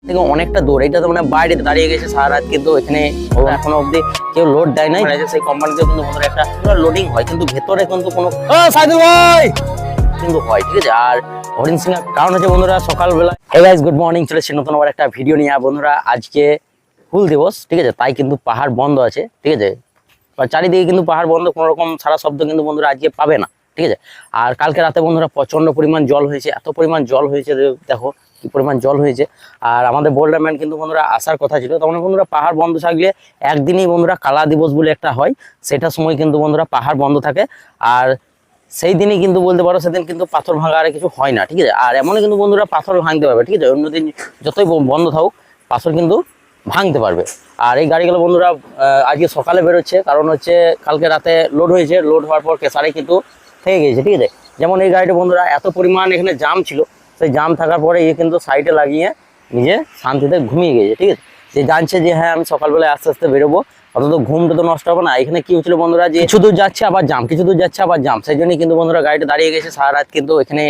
থেকে অনেকটা দূর। এটা তো মানে বাইরে দাঁড়িয়ে গেছে সারা রাত, কিন্তু এখানে এখনো অব্দি কেউ লোড দেয় নাই। সেই কোম্পানিতে কিন্তু বন্ধুরা একটা লোডিং হয়, কিন্তু ভেতরে কিন্তু কোনো সাইদুল ভাই কিন্তু হয়, ঠিক আছে। আর হরিণ সিং কারণ হচ্ছে বন্ধুরা সকালবেলা হে গাইস গুড মর্নিং, চলে এসেছি নতুন আবার একটা ভিডিও নিয়ে। বন্ধুরা আজকে হুল দিবস, ঠিক আছে, তাই কিন্তু পাহাড় বন্ধ আছে, ঠিক আছে। চারিদিকে কিন্তু পাহাড় বন্ধ, কোনো রকম সারা শব্দ কিন্তু বন্ধুরা আজকে পাবে না, ঠিক আছে। আর কালকে রাতে বন্ধুরা প্রচন্ড পরিমাণ জল হয়েছে, এত পরিমাণ জল হয়েছে দেখো কি পরিমাণ জল হয়েছে। আর আমাদের বোল্ডারম্যান কিন্তু বন্ধুরা আসার কথা ছিল, তখন বন্ধুরা পাহাড় বন্ধ থাকলে একদিনই বন্ধুরা কালা দিবস বলে একটা হয়, সেটার সময় কিন্তু বন্ধুরা পাহাড় বন্ধ থাকে। আর সেই দিনই কিন্তু বলতে পারো সেদিন কিন্তু পাথর ভাঙা আর কিছু হয় না, ঠিক আছে। আর এমনই কিন্তু বন্ধুরা পাথর ভাঙতে পারবে, ঠিক আছে। অন্যদিন যতই বন্ধ থাকুক পাথর কিন্তু ভাঙতে পারবে। আর এই গাড়িগুলো বন্ধুরা আজকে সকালে বেরোচ্ছে, কারণ হচ্ছে কালকে রাতে লোড হয়েছে, লোড হওয়ার পর কেসারে কিন্তু থেকে গেছে, ঠিক আছে। যেমন এই গাড়িটা বন্ধুরা এত পরিমাণ এখানে জাম ছিল, সেই জাম থাকার পরে এ কিন্তু সাইডে লাগিয়ে নিজে শান্তিতে ঘুমিয়ে গেছে, ঠিক আছে। যে জানছে যে হ্যাঁ আমি সকালবেলায় আস্তে আস্তে বেরোবো, অত ঘুমটা তো নষ্ট হবে না। এখানে কি হচ্ছিল বন্ধুরা, যে কিছু দূর যাচ্ছে আবার জাম, কিছু দূর যাচ্ছে আবার জাম, সেই জন্যই কিন্তু বন্ধুরা গাড়িটা দাঁড়িয়ে গেছে সারা রাত। কিন্তু এখানে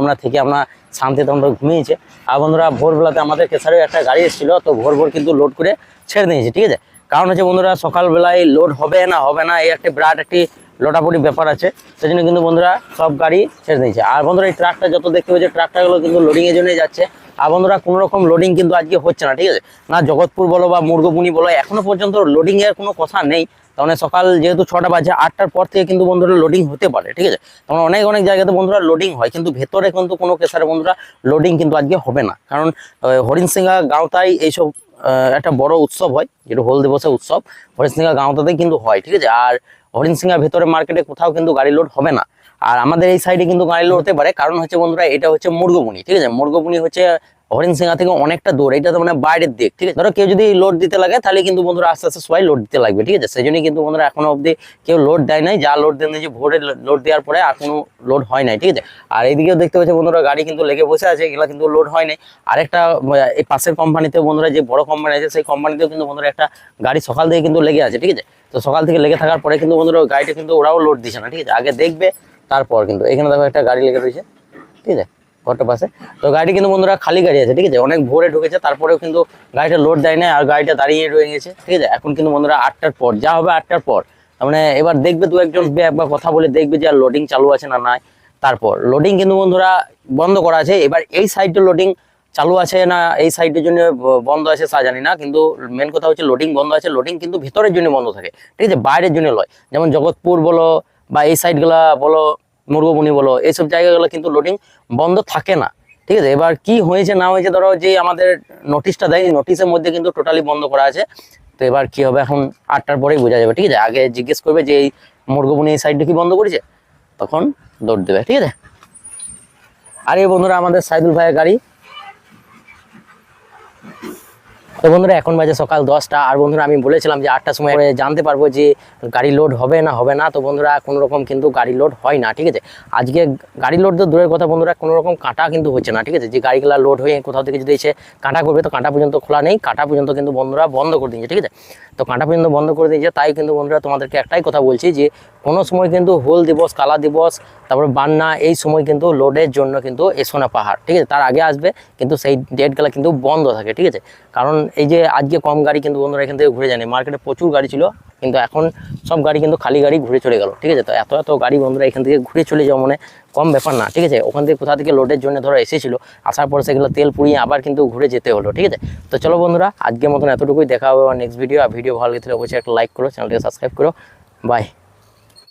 আমরা থেকে আমরা শান্তিতে আমরা ঘুমিয়েছে। আর বন্ধুরা ভোরবেলাতে আমাদের কেসারেও একটা গাড়ি এসেছিল, তো ভোর ভোর কিন্তু লোড করে ছেড়ে দিয়েছে, ঠিক আছে। কারণ হচ্ছে বন্ধুরা সকালবেলায় লোড হবে না এই একটা বিরাট একটি লোটাপটি ব্যাপার আছে, সেই জন্য কিন্তু বন্ধুরা সব গাড়ি ছেড়ে দিয়েছে। আর বন্ধুরা এই ট্রাকটা যত দেখতে পাচ্ছে, ট্রাকটাগুলো কিন্তু লোডিংয়ের জন্যই যাচ্ছে। আর বন্ধুরা কোনো রকম লোডিং কিন্তু আজকে হচ্ছে না, ঠিক আছে। না জগৎপুর বলো বা মুরগবুনি বলো, এখনো পর্যন্ত লোডিং এর কোনো কথা নেই। তখন সকাল যেহেতু 6টা বাজে, 8টার পর থেকে কিন্তু বন্ধুরা লোডিং হতে পারে, ঠিক আছে। তখন অনেক জায়গাতে বন্ধুরা লোডিং হয়, কিন্তু ভেতরে কিন্তু কোনো কেসারে বন্ধুরা লোডিং কিন্তু আজকে হবে না। কারণ হরিণসিংহা গাঁওতাই এইসব একটা বড় উৎসব হয়, যেটা হোল দিবসের উৎসব হরিণসিংহা গাঁওতাতেই কিন্তু হয়, ঠিক আছে। আর হরিণসিংহা ভেতরে মার্কেটে কোথাও কিন্তু গাড়ি লোড হবে না। আর আমাদের এই সাইডে কিন্তু গাড়ি লোড হতে পারে, কারণ হচ্ছে বন্ধুরা এটা হচ্ছে মুরগবুনি, ঠিক আছে। মুরগবুনি হচ্ছে হরিণসিংহা থেকে অনেকটা দূর, এটা তো মানে বাইরের দিক, ঠিক আছে। ধরো কেউ যদি লোড দিতে লাগে তাহলে কিন্তু বন্ধুরা আস্তে আস্তে সবাই লোড দিতে লাগবে, ঠিক আছে। সেই জন্যই কিন্তু বন্ধুরা এখনো অব্দি কেউ লোড দেয় নাই, যা লোড দেন যে ভোরে লোড দেওয়ার পরে আর কোনো লোড হয় নাই, ঠিক আছে। আর এইদিকেও দেখতে পাচ্ছি বন্ধুরা গাড়ি কিন্তু লেগে বসে আছে, এগুলো কিন্তু লোড হয় নাই। আরেকটা এই পাশের কোম্পানিতে বন্ধুরা যে বড় কোম্পানি আছে, সেই কোম্পানিতেও কিন্তু বন্ধুরা একটা গাড়ি সকাল থেকে কিন্তু লেগে আছে, ঠিক আছে। তো সকাল থেকে লেগে থাকার পরে কিন্তু বন্ধুরা গাড়িটা কিন্তু ওরাও লোড দিচ্ছে না, ঠিক আছে। আগে দেখবে তারপর কিন্তু এখানে দেখো একটা গাড়ি লেগে রয়েছে, ঠিক আছে, ঘরটার পাশে। তো গাড়ি কিন্তু বন্ধুরা খালি গাড়ি আছে, ঠিক আছে, অনেক ভোরে ঢুকেছে, তারপরেও কিন্তু গাড়িটা লোড দেয় না, আর গাড়িটা দাঁড়িয়ে রয়ে গেছে, ঠিক আছে। এখন কিন্তু বন্ধুরা 8টার পর যা হবে, 8টার পর তার মানে এবার দেখবে দু একজন একবার কথা বলে দেখবে যে আর লোডিং চালু আছে না নাই। তারপর লোডিং কিন্তু বন্ধুরা বন্ধ করা আছে। এবার এই সাইডে লোডিং চালু আছে না এই সাইডের জন্য বন্ধ আছে তা জানি না, কিন্তু মেন কথা হচ্ছে লোডিং বন্ধ আছে। লোডিং কিন্তু ভিতরের জন্য বন্ধ থাকে, ঠিক আছে, বাইরের জন্য নয়। যেমন জগৎপুর বলো বা এই সাইডগুলা বলো, মুরগবুনি বলো, এইসব জায়গাগুলো কিন্তু লোডিং বন্ধ থাকে না, ঠিক আছে। এবার কি হয়েছে না হয়েছে, ধরো যে আমাদের নোটিশটা দেয়, নোটিশের মধ্যে কিন্তু টোটালি বন্ধ করা আছে। তো এবার কি হবে এখন 8টার পরেই বোঝা যাবে, ঠিক আছে। আগে জিজ্ঞেস করবে যে এই মুরগবুনি এই সাইডটা কি বন্ধ করেছে, তখন দৌড় দেবে, ঠিক আছে। আর এই বন্ধুরা আমাদের সাইদুল ভাইয়ের গাড়ি। তো বন্ধুরা এখন বাজে সকাল 10টা। আর বন্ধুরা আমি বলেছিলাম যে 8টার সময় জানতে পারবো যে গাড়ি লোড হবে না। তো বন্ধুরা কোনো রকম কিন্তু গাড়ি লোড হয় না, ঠিক আছে। আজকে গাড়ি লোড তো দূরের কথা বন্ধুরা, কোনো রকম কাঁটা কিন্তু হচ্ছে না, ঠিক আছে। যে গাড়িগুলো লোড হয়ে কোথাও থেকে যদি এসে কাঁটা করবে, তো কাঁটা পর্যন্ত খোলা নেই, কাঁটা পর্যন্ত কিন্তু বন্ধুরা বন্ধ করে দিয়েছে, ঠিক আছে। তো কাঁটা পর্যন্ত বন্ধ করে দিয়েছে, তাই কিন্তু বন্ধুরা তোমাদেরকে একটাই কথা বলছি যে কোনো সময় কিন্তু হোল দিবস, কালা দিবস, তারপর বান্না, এই সময় কিন্তু লোডের জন্য কিন্তু এসো না পাহাড়, ঠিক আছে। তার আগে আসবে, কিন্তু সেই ডেটগুলো কিন্তু বন্ধ থাকে, ঠিক আছে। কারণ এই যে আজকে কম গাড়ি কিন্তু বন্ধুরা এখান থেকে ঘুরে যায়নি, মার্কেটে প্রচুর গাড়ি ছিল, কিন্তু এখন সব গাড়ি কিন্তু খালি গাড়ি ঘুরে চলে গেল, ঠিক আছে। তো এত গাড়ি বন্ধুরা এখান থেকে ঘুরে চলে যাওয়া মানে কম ব্যাপার না, ঠিক আছে। ওখান থেকে কোথা থেকে লোডের জন্য ধরো এসেছিলো, আসার পর সেগুলো তেল পুড়িয়ে আবার কিন্তু ঘুরে যেতে হলো, ঠিক আছে। তো চলো বন্ধুরা আজকের মতন এতটুকুই, দেখা হবে নেক্সট ভিডিও। আর ভিডিও ভালো লাগলে অবশ্যই একটা লাইক করো, চ্যানেলটিকে সাবস্ক্রাইব করো। বাই।